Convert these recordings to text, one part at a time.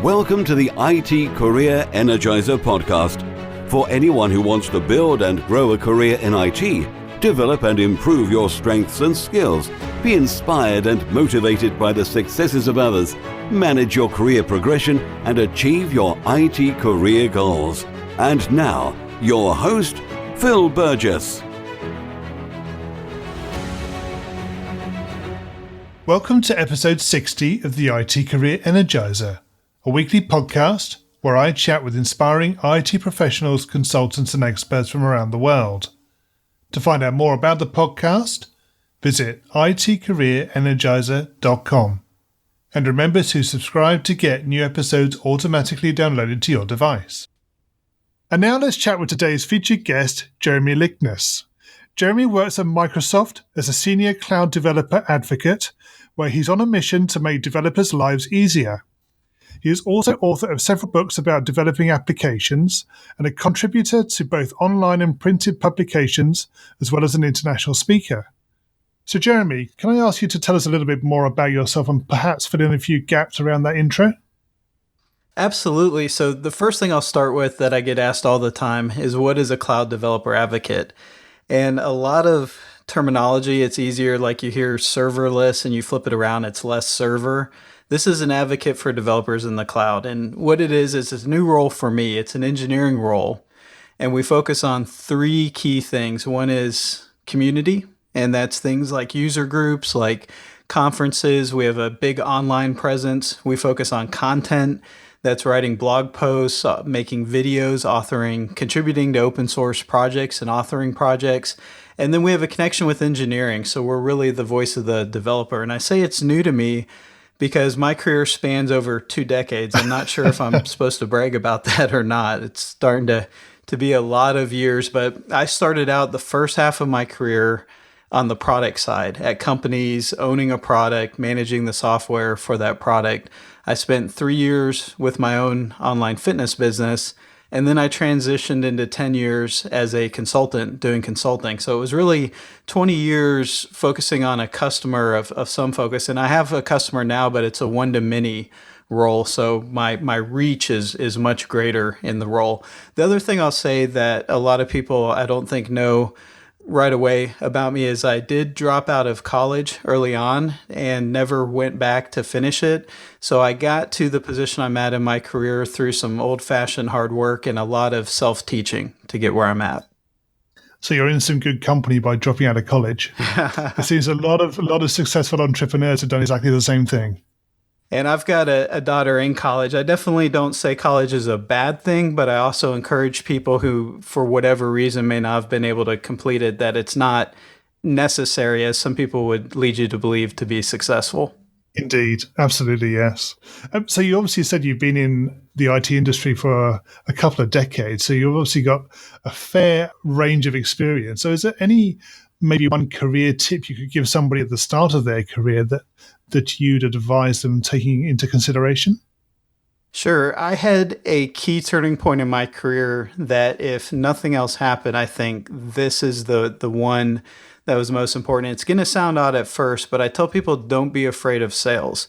Welcome to the IT Career Energizer podcast. For anyone who wants to build and grow a career in IT, develop and improve your strengths and skills, be inspired and motivated by the successes of others, manage your career progression, and achieve your IT career goals. And now, your host, Phil Burgess. Welcome to episode 60 of the IT Career Energizer, a weekly podcast where I chat with inspiring IT professionals, consultants and experts from around the world. To find out more about the podcast, visit itcareerenergizer.com. And remember to subscribe to get new episodes automatically downloaded to your device. And now let's chat with today's featured guest, Jeremy Likness. Jeremy works at Microsoft as a senior cloud developer advocate, where he's on a mission to make developers' lives easier. He is also author of several books about developing applications and a contributor to both online and printed publications, as well as an international speaker. So Jeremy, can I ask you to tell us a little bit more about yourself and perhaps fill in a few gaps around that intro? Absolutely. So the first thing I'll start with that I get asked all the time is, what is a cloud developer advocate? And a lot of terminology, it's easier, like you hear serverless and you flip it around, it's less server. This is an advocate for developers in the cloud. And what it is it's a new role for me. It's an engineering role. And we focus on three key things. One is community, and that's things like user groups, like conferences. We have a big online presence. We focus on content. That's writing blog posts, making videos, authoring, contributing to open source projects and authoring projects. And then we have a connection with engineering. So we're really the voice of the developer. And I say it's new to me because my career spans over 2 decades. I'm not sure if I'm supposed to brag about that or not. It's starting to be a lot of years, but I started out the first half of my career on the product side at companies, owning a product, managing the software for that product. I spent 3 years with my own online fitness business, and then I transitioned into 10 years as a consultant doing consulting. So it was really 20 years focusing on a customer of some focus. And I have a customer now, but it's a one-to-many role. So my reach is much greater in the role. The other thing I'll say that a lot of people I don't think know right away about me is I did drop out of college early on and never went back to finish it. So I got to the position I'm at in my career through some old-fashioned hard work and a lot of self-teaching to get where I'm at. So you're in some good company by dropping out of college. It seems a lot of successful entrepreneurs have done exactly the same thing. And I've got a daughter in college. I definitely don't say college is a bad thing, but I also encourage people who, for whatever reason, may not have been able to complete it, that it's not necessary, as some people would lead you to believe, to be successful. Indeed. Absolutely, yes. So you obviously said you've been in the IT industry for a couple of decades, so you've obviously got a fair range of experience. So is there maybe one career tip you could give somebody at the start of their career that you'd advise them taking into consideration? Sure. I had a key turning point in my career that, if nothing else happened, I think this is the one that was most important. It's going to sound odd at first, but I tell people, don't be afraid of sales.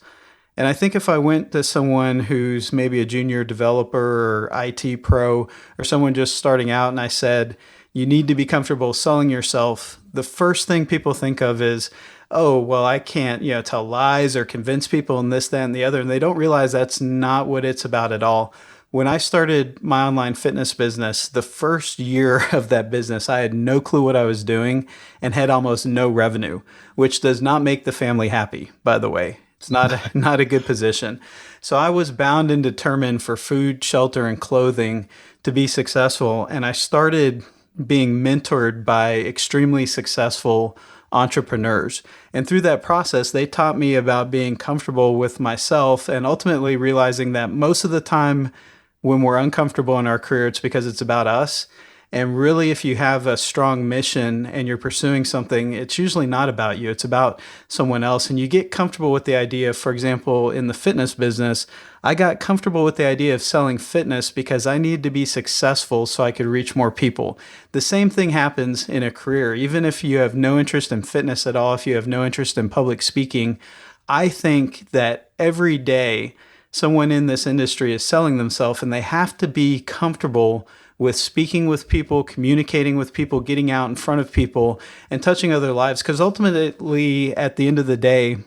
And I think if I went to someone who's maybe a junior developer or IT pro or someone just starting out and I said, you need to be comfortable selling yourself, the first thing people think of is, oh, well, I can't, tell lies or convince people and this, that, and the other. And they don't realize that's not what it's about at all. When I started my online fitness business, the first year of that business, I had no clue what I was doing and had almost no revenue, which does not make the family happy, by the way. It's not a good position. So I was bound and determined for food, shelter, and clothing to be successful. And I started being mentored by extremely successful entrepreneurs. And through that process, they taught me about being comfortable with myself and ultimately realizing that most of the time when we're uncomfortable in our career, it's because it's about us. And really, if you have a strong mission and you're pursuing something, it's usually not about you. It's about someone else. And you get comfortable with the idea, for example, in the fitness business, I got comfortable with the idea of selling fitness because I needed to be successful so I could reach more people. The same thing happens in a career. Even if you have no interest in fitness at all, if you have no interest in public speaking, I think that every day someone in this industry is selling themselves, and they have to be comfortable with speaking with people, communicating with people, getting out in front of people, and touching other lives. Because ultimately, at the end of the day,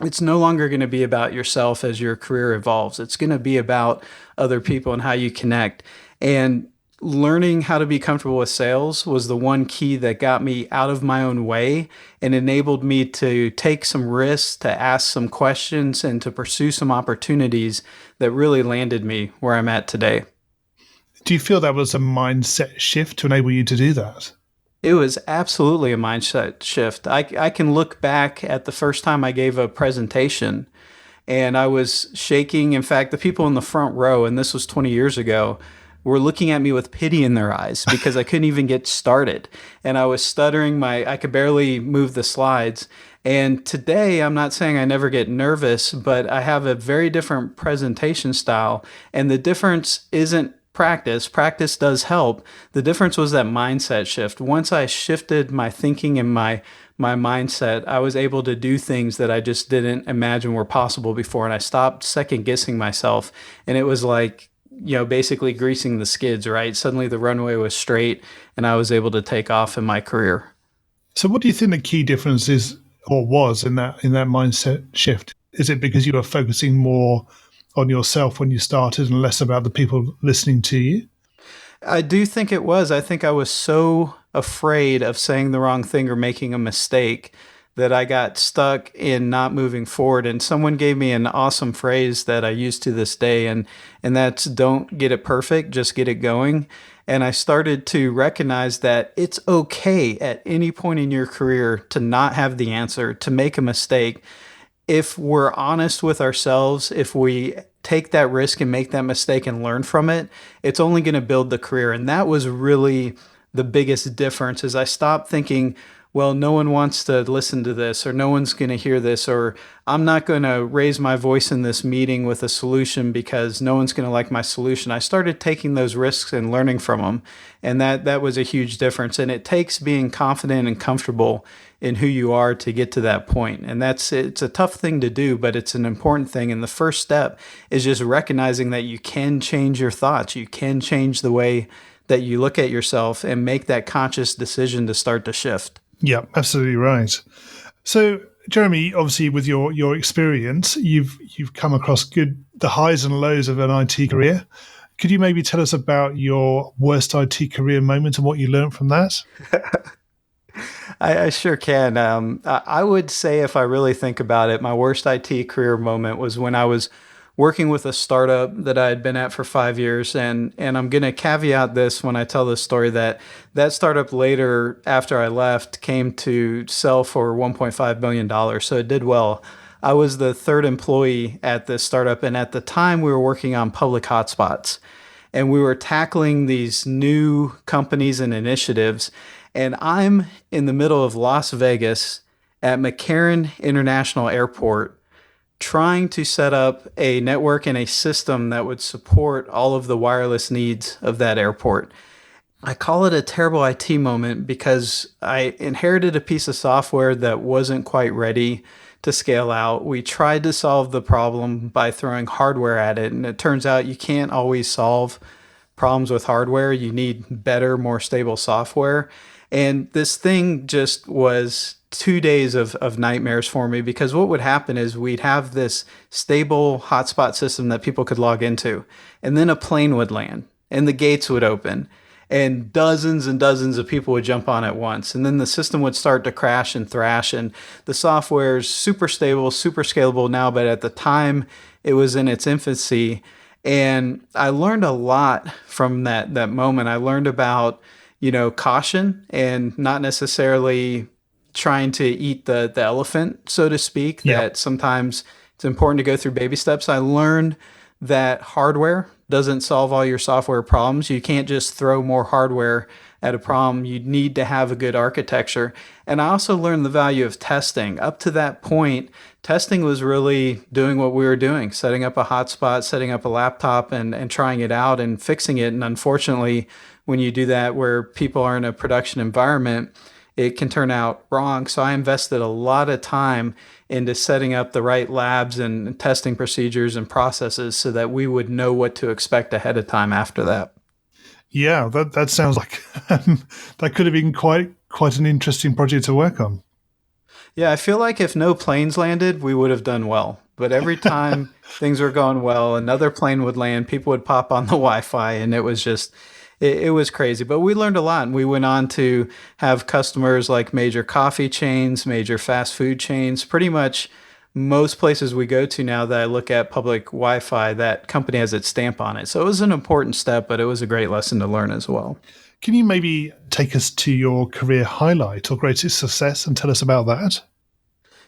it's no longer going to be about yourself as your career evolves. It's going to be about other people and how you connect. And learning how to be comfortable with sales was the one key that got me out of my own way and enabled me to take some risks, to ask some questions, and to pursue some opportunities that really landed me where I'm at today. Do you feel that was a mindset shift to enable you to do that? It was absolutely a mindset shift. I can look back at the first time I gave a presentation and I was shaking. In fact, the people in the front row, and this was 20 years ago, were looking at me with pity in their eyes because I couldn't even get started. And I was stuttering, I could barely move the slides. And today, I'm not saying I never get nervous, but I have a very different presentation style. And the difference isn't practice. Practice does help. The difference was that mindset shift. Once I shifted my thinking and my mindset, I was able to do things that I just didn't imagine were possible before. And I stopped second guessing myself. And it was like, basically greasing the skids, right? Suddenly the runway was straight and I was able to take off in my career. So what do you think the key difference is or was in that mindset shift? Is it because you were focusing more on yourself when you started and less about the people listening to you? I do think it was. I think I was so afraid of saying the wrong thing or making a mistake that I got stuck in not moving forward. And someone gave me an awesome phrase that I use to this day, and that's don't get it perfect, just get it going. And I started to recognize that it's okay at any point in your career to not have the answer, to make a mistake. If we're honest with ourselves, if we take that risk and make that mistake and learn from it, it's only going to build the career. And that was really the biggest difference. Is I stopped thinking, well, no one wants to listen to this, or no one's going to hear this, or I'm not going to raise my voice in this meeting with a solution because no one's going to like my solution. I started taking those risks and learning from them. And that was a huge difference. And it takes being confident and comfortable in who you are to get to that point. And it's a tough thing to do, but it's an important thing. And the first step is just recognizing that you can change your thoughts. You can change the way that you look at yourself and make that conscious decision to start to shift. Yeah, absolutely right. So, Jeremy, obviously with your experience, you've come across the highs and lows of an IT career. Could you maybe tell us about your worst IT career moment and what you learned from that? I sure can. I would say, if I really think about it, my worst IT career moment was when I was working with a startup that I had been at for 5 years. And I'm going to caveat this when I tell this story that startup later, after I left, came to sell for $1.5 million. So it did well. I was the third employee at this startup. And at the time, we were working on public hotspots. And we were tackling these new companies and initiatives. And I'm in the middle of Las Vegas at McCarran International Airport, trying to set up a network and a system that would support all of the wireless needs of that airport. I call it a terrible IT moment because I inherited a piece of software that wasn't quite ready to scale out. We tried to solve the problem by throwing hardware at it, and it turns out you can't always solve problems with hardware. You need better, more stable software. And this thing just was 2 days of nightmares for me, because what would happen is we'd have this stable hotspot system that people could log into, and then a plane would land and the gates would open and dozens of people would jump on at once. And then the system would start to crash and thrash, and the software is super stable, super scalable now, but at the time it was in its infancy. And I learned a lot from that moment. I learned about, caution and not necessarily trying to eat the elephant, so to speak, that sometimes it's important to go through baby steps. I learned that hardware doesn't solve all your software problems. You can't just throw more hardware at a problem. You need to have a good architecture. And I also learned the value of testing. Up to that point, testing was really doing what we were doing, setting up a hotspot, setting up a laptop and trying it out and fixing it. And unfortunately, when you do that where people are in a production environment, it can turn out wrong. So I invested a lot of time into setting up the right labs and testing procedures and processes so that we would know what to expect ahead of time after that. Yeah, that sounds like that could have been quite an interesting project to work on. Yeah, I feel like if no planes landed, we would have done well. But every time things were going well, another plane would land, people would pop on the Wi-Fi, and it was just, it was crazy. But we learned a lot, and we went on to have customers like major coffee chains, major fast food chains, pretty much most places we go to now that I look at public Wi-Fi, that company has its stamp on it. So it was an important step, but it was a great lesson to learn as well. Can you maybe take us to your career highlight or greatest success and tell us about that?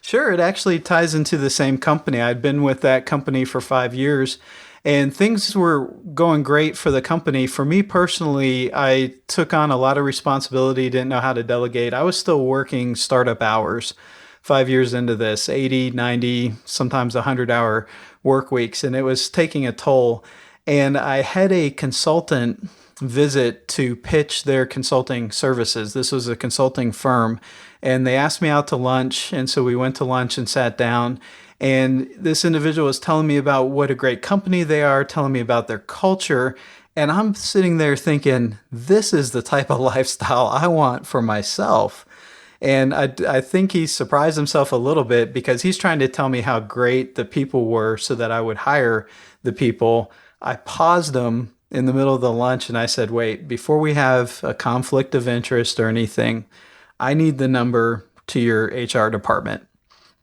Sure, it actually ties into the same company. I'd been with that company for 5 years, and things were going great for the company. For me personally, I took on a lot of responsibility, didn't know how to delegate. I was still working startup hours 5 years into this, 80, 90, sometimes 100-hour work weeks, and it was taking a toll. And I had a consultant visit to pitch their consulting services. This was a consulting firm, and they asked me out to lunch. And so we went to lunch and sat down. And this individual was telling me about what a great company they are, telling me about their culture. And I'm sitting there thinking, this is the type of lifestyle I want for myself. And I think he surprised himself a little bit because he's trying to tell me how great the people were so that I would hire the people. I paused him in the middle of the lunch and I said, wait, before we have a conflict of interest or anything, I need the number to your HR department.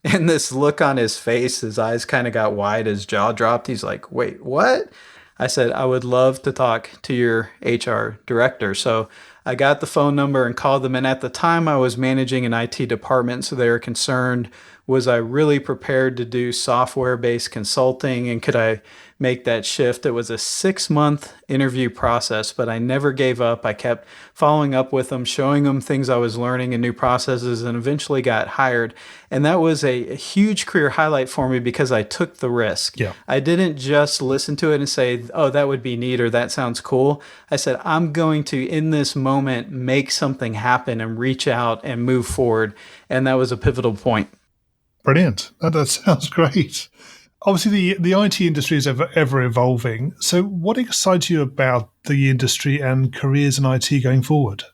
And this look on his face, his eyes kind of got wide, his jaw dropped. He's like, wait, what? I said, I would love to talk to your HR director. So I got the phone number and called them. And at the time I was managing an IT department. So they were concerned, was I really prepared to do software-based consulting and could I make that shift? It was a 6-month interview process, but I never gave up. I kept following up with them, showing them things I was learning and new processes, and eventually got hired. And that was a huge career highlight for me because I took the risk. Yeah. I didn't just listen to it and say, oh, that would be neat or that sounds cool. I said, I'm going to, in this moment, make something happen and reach out and move forward. And that was a pivotal point. Brilliant. That sounds great. Obviously, the IT industry is ever evolving. So what excites you about the industry and careers in IT going forward?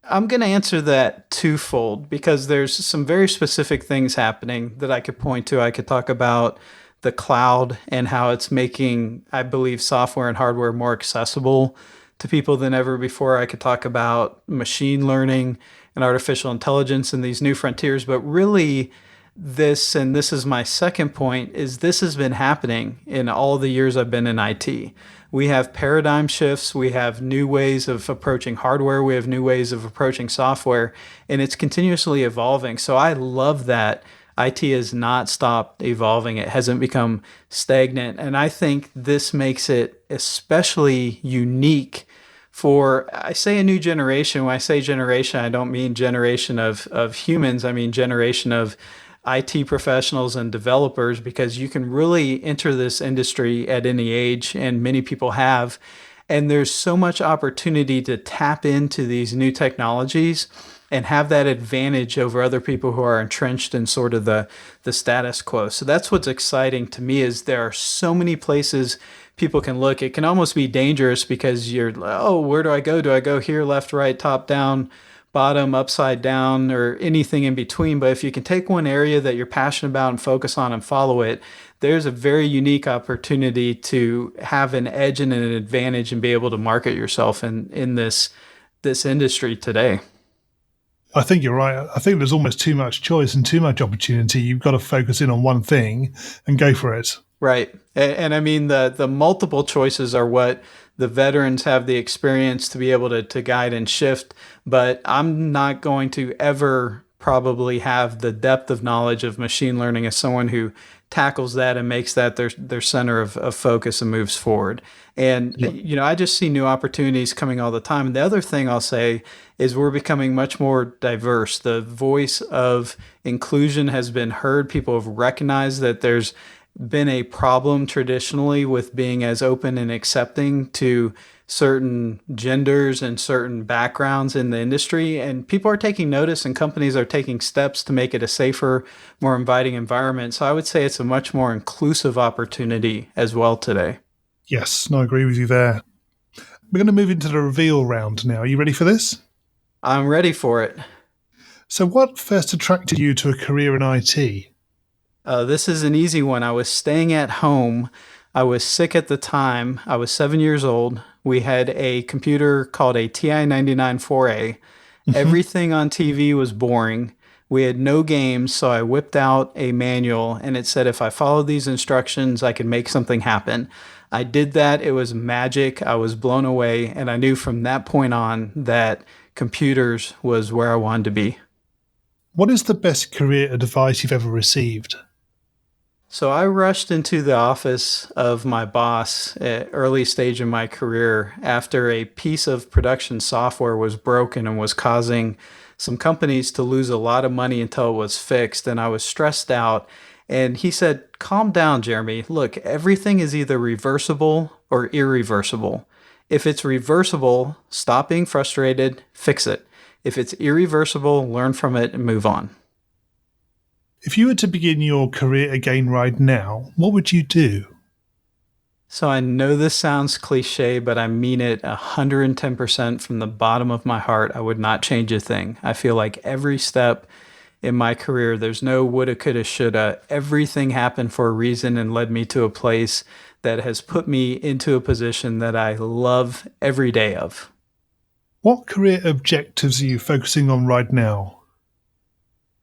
I'm going to answer that twofold because there's some very specific things happening that I could point to. I could talk about the cloud and how it's making, I believe, software and hardware more accessible to people than ever before. I could talk about machine learning and artificial intelligence and these new frontiers, but really this, and this is my second point, is this has been happening in all the years I've been in IT. We have paradigm shifts. We have new ways of approaching hardware. We have new ways of approaching software, and it's continuously evolving. So I love that IT has not stopped evolving. It hasn't become stagnant. And I think this makes it especially unique for, I say a new generation. When I say generation, I don't mean generation of humans. I mean generation of IT professionals and developers, because you can really enter this industry at any age, and many people have. And there's so much opportunity to tap into these new technologies and have that advantage over other people who are entrenched in sort of the status quo. So that's what's exciting to me, is there are so many places people can look. It can almost be dangerous because you're, oh, where do I go? Do I go here, left, right, top, down, bottom, upside down, or anything in between? But if you can take one area that you're passionate about and focus on and follow it, there's a very unique opportunity to have an edge and an advantage and be able to market yourself in this industry today. I think you're right. I think there's almost too much choice and too much opportunity. You've got to focus in on one thing and go for it. Right. And I mean, the multiple choices are what the veterans have the experience to be able to guide and shift. But I'm not going to ever probably have the depth of knowledge of machine learning as someone who tackles that and makes that their center of focus and moves forward. And, you know, I just see new opportunities coming all the time. And the other thing I'll say is we're becoming much more diverse. The voice of inclusion has been heard. People have recognized that there's been a problem traditionally with being as open and accepting to certain genders and certain backgrounds in the industry. And people are taking notice and companies are taking steps to make it a safer, more inviting environment. So I would say it's a much more inclusive opportunity as well today. Yes, no, I agree with you there. We're going to move into the reveal round now. Are you ready for this? I'm ready for it. So what first attracted you to a career in IT? This is an easy one. I was staying at home. I was sick at the time. I was 7 years old. We had a computer called a TI 99 4A. Everything on TV was boring. We had no games, so I whipped out a manual and it said if I followed these instructions, I could make something happen. I did that. It was magic. I was blown away. And I knew from that point on that computers was where I wanted to be. What is the best career advice you've ever received? So I rushed into the office of my boss at early stage in my career after a piece of production software was broken and was causing some companies to lose a lot of money until it was fixed. And I was stressed out. And he said, "Calm down, Jeremy. Look, everything is either reversible or irreversible. If it's reversible, stop being frustrated, fix it. If it's irreversible, learn from it and move on." If you were to begin your career again right now, what would you do? So I know this sounds cliche, but I mean it 110% from the bottom of my heart. I would not change a thing. I feel like every step in my career, there's no woulda, coulda, shoulda. Everything happened for a reason and led me to a place that has put me into a position that I love every day of. What career objectives are you focusing on right now?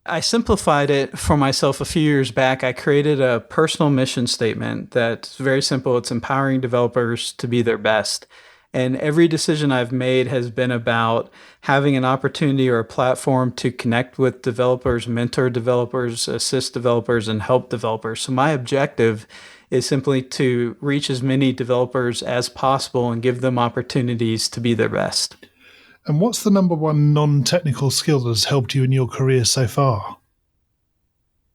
I simplified it for myself a few years back. I created a personal mission statement that's very simple. It's empowering developers to be their best. And every decision I've made has been about having an opportunity or a platform to connect with developers, mentor developers, assist developers, and help developers. So my objective is simply to reach as many developers as possible and give them opportunities to be their best. And what's the number one non-technical skill that has helped you in your career so far?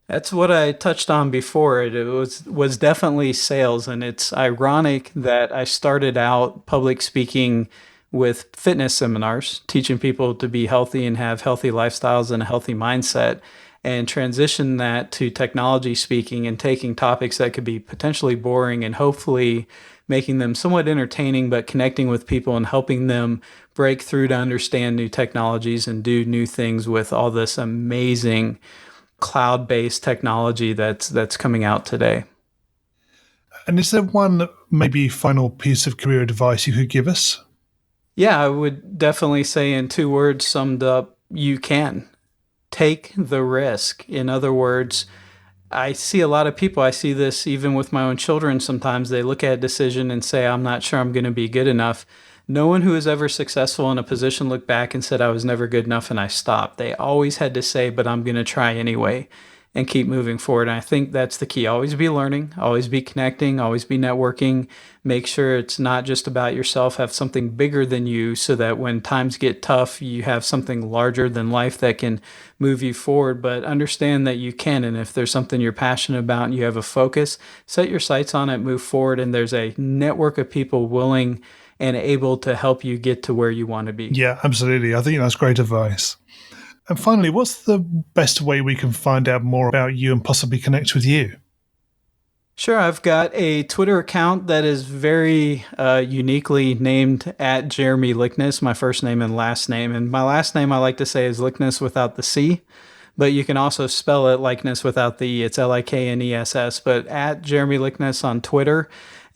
That's what I touched on before. It was definitely sales, and it's ironic that I started out public speaking with fitness seminars, teaching people to be healthy and have healthy lifestyles and a healthy mindset, and transition that to technology speaking and taking topics that could be potentially boring and hopefully making them somewhat entertaining, but connecting with people and helping them break through to understand new technologies and do new things with all this amazing cloud-based technology that's coming out today. And is there one maybe final piece of career advice you could give us? Yeah, I would definitely say in 2 words summed up, you can. Take the risk. In other words, I see a lot of people, I see this even with my own children sometimes, they look at a decision and say, I'm not sure I'm going to be good enough. No one who is ever successful in a position looked back and said, I was never good enough and I stopped. They always had to say, but I'm going to try anyway and keep moving forward. And I think that's the key. Always be learning, always be connecting, always be networking. Make sure it's not just about yourself. Have something bigger than you so that when times get tough, you have something larger than life that can move you forward. But understand that you can. And if there's something you're passionate about and you have a focus, set your sights on it, move forward. And there's a network of people willing and able to help you get to where you want to be. Yeah, absolutely. I think that's great advice. And finally, what's the best way we can find out more about you and possibly connect with you? Sure, I've got a Twitter account that is very uniquely named at Jeremy Likness, my first name and last name. And my last name I like to say is Likness without the C, but you can also spell it Likeness without the E. It's Likness, but at Jeremy Likness on Twitter.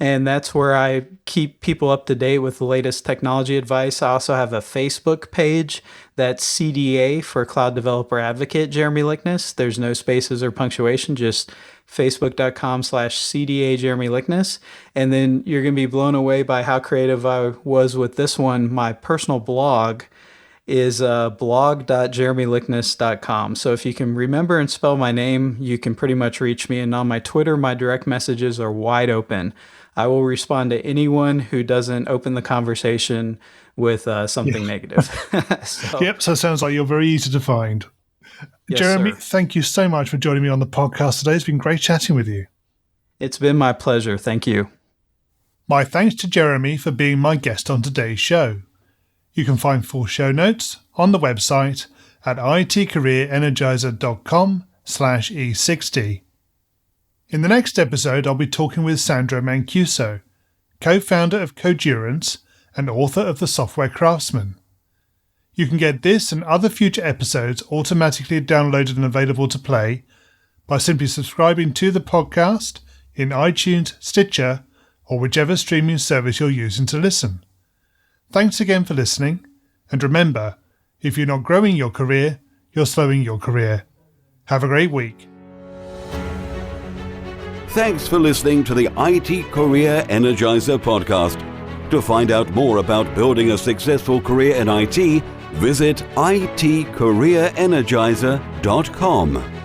And that's where I keep people up to date with the latest technology advice. I also have a Facebook page that's CDA for Cloud Developer Advocate Jeremy Likness. There's no spaces or punctuation, just facebook.com/CDA Jeremy Likness. And then you're going to be blown away by how creative I was with this one. My personal blog is blog.jeremylikness.com. So if you can remember and spell my name, you can pretty much reach me. And on my Twitter, my direct messages are wide open. I will respond to anyone who doesn't open the conversation with something negative. Yep, so it sounds like you're very easy to find. Yes, Jeremy, sir. thank you so much for joining me on the podcast today. It's been great chatting with you. It's been my pleasure. Thank you. My thanks to Jeremy for being my guest on today's show. You can find full show notes on the website at itcareerenergizer.com/e60. In the next episode, I'll be talking with Sandro Mancuso, co-founder of Codurance and author of The Software Craftsman. You can get this and other future episodes automatically downloaded and available to play by simply subscribing to the podcast in iTunes, Stitcher, or whichever streaming service you're using to listen. Thanks again for listening, and remember, if you're not growing your career, you're slowing your career. Have a great week. Thanks for listening to the IT Career Energizer podcast. To find out more about building a successful career in IT, visit itcareerenergizer.com.